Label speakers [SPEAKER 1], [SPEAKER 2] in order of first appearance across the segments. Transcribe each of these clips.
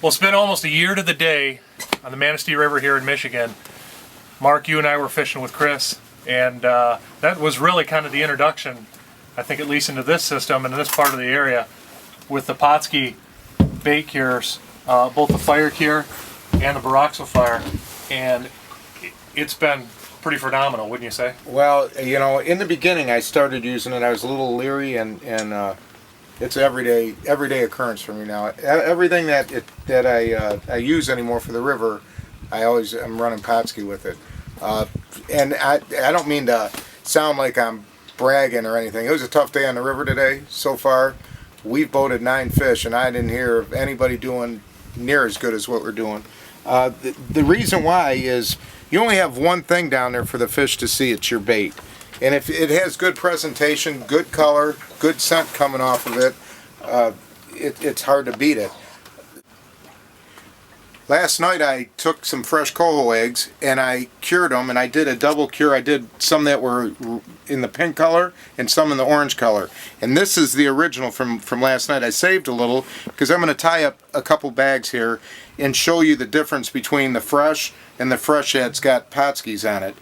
[SPEAKER 1] Well, it's been almost a year to the day on the Manistee River here in Michigan. Mark, you and I were fishing with Chris, and that was really kind of the introduction, I think, at least into this system and in this part of the area with the Pautzke bait cures, both the Firecure and the BorX fire, and it's been pretty phenomenal, wouldn't you say?
[SPEAKER 2] Well, you know, in the beginning I started using it. I was a little leery, and it's everyday occurrence for me now. Everything that I use anymore for the river, I'm running Pautzke with it. And I don't mean to sound like I'm bragging or anything. It was a tough day on the river today. So far, we've boated 9 fish, and I didn't hear of anybody doing near as good as what we're doing. The reason why is you only have one thing down there for the fish to see. It's your bait. And if it has good presentation, good color, good scent coming off of it, it's hard to beat it. Last night I took some fresh coho eggs and I cured them, and I did a double cure. I did some that were in the pink color and some in the orange color. And this is the original from last night. I saved a little because I'm going to tie up a couple bags here and show you the difference between the fresh and the fresh that's got Pautzkes on it.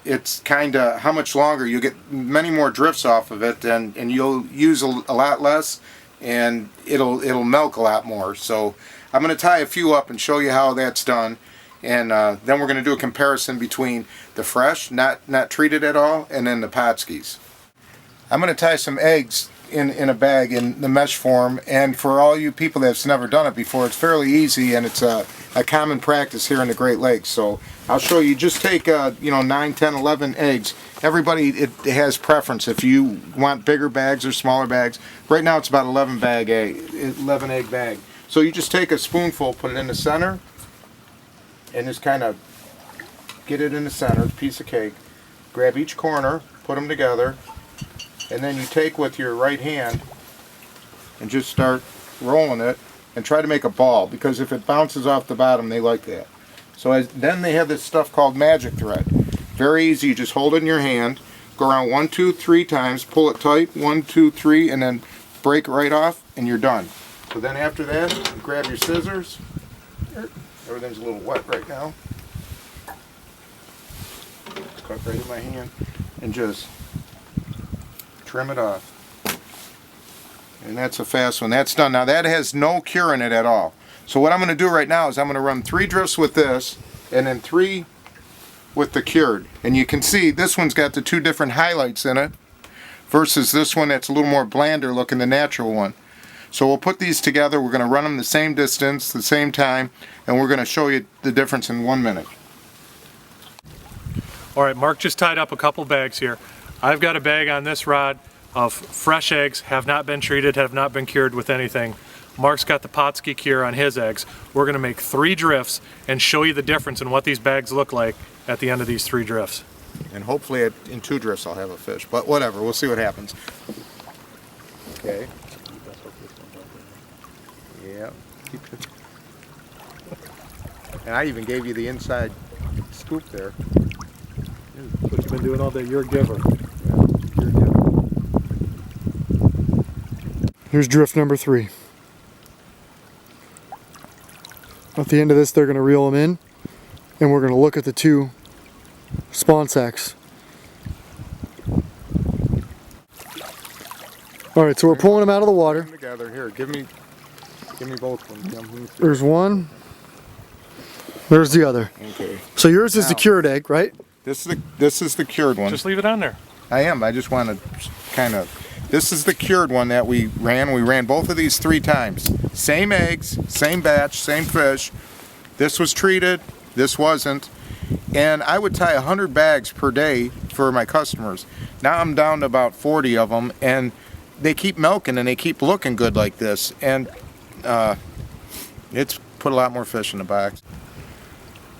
[SPEAKER 2] It's kind of how much longer. You get many more drifts off of it, and you'll use a lot less, and it'll milk a lot more. So I'm going to tie a few up and show you how that's done, and then we're going to do a comparison between the fresh, not treated at all, and then the Pautzkes. I'm going to tie some eggs in a bag in the mesh form, and for all you people that's never done it before, it's fairly easy, and it's a common practice here in the Great Lakes. So I'll show you. Just take 9, 10, 11 eggs. Everybody, it has preference if you want bigger bags or smaller bags. Right now it's about 11 egg bag. So you just take a spoonful, put it in the center, and just kind of get it in the center, piece of cake. Grab each corner, put them together, and then you take with your right hand and just start rolling it and try to make a ball, because if it bounces off the bottom, they like that. So then they have this stuff called magic thread. Very easy. You just hold it in your hand, go around 1, 2, 3 times, pull it tight, 1, 2, 3, and then break it right off, and you're done. So then after that, you grab your scissors. Everything's a little wet right now. It's cut right in my hand, and just trim it off. And that's a fast one. That's done. Now that has no cure in it at all. So what I'm going to do right now is I'm going to run 3 drifts with this, and then 3 with the cured. And you can see this one's got the 2 different highlights in it versus this one that's a little more blander looking, the natural one. So we'll put these together. We're going to run them the same distance, the same time, and we're going to show you the difference in 1 minute.
[SPEAKER 1] All right, Mark just tied up a couple bags here. I've got a bag on this rod of fresh eggs, have not been treated, have not been cured with anything. Mark's got the Pautzke cure on his eggs. We're going to make 3 drifts and show you the difference in what these bags look like at the end of these 3 drifts.
[SPEAKER 2] And hopefully in 2 drifts I'll have a fish, but whatever, we'll see what happens. Okay. Yeah. And I even gave you the inside scoop there.
[SPEAKER 1] What you've been doing all day. You're a giver.
[SPEAKER 3] Here's drift number 3. At the end of this, they're going to reel them in, and we're going to look at the 2 spawn sacks. All right, so we're pulling them out of the water.
[SPEAKER 2] Together. Here, give me both of them.
[SPEAKER 3] There's one. There's the other.
[SPEAKER 2] Okay.
[SPEAKER 3] So yours is the cured egg, right?
[SPEAKER 2] This is the cured one.
[SPEAKER 1] Just leave it on there.
[SPEAKER 2] I am. I just want to kind of. This is the cured one that we ran. We ran both of these 3 times. Same eggs, same batch, same fish. This was treated. This wasn't. And I would tie 100 bags per day for my customers. Now I'm down to about 40 of them, and they keep milking and they keep looking good like this. And it's put a lot more fish in the box.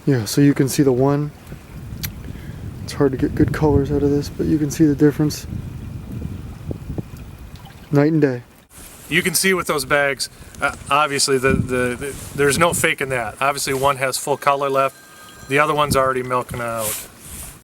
[SPEAKER 3] Yeah, so you can see the one. It's hard to get good colors out of this, but you can see the difference. Night and day.
[SPEAKER 1] You can see with those bags, obviously there's no faking that. Obviously one has full color left, the other one's already milking out.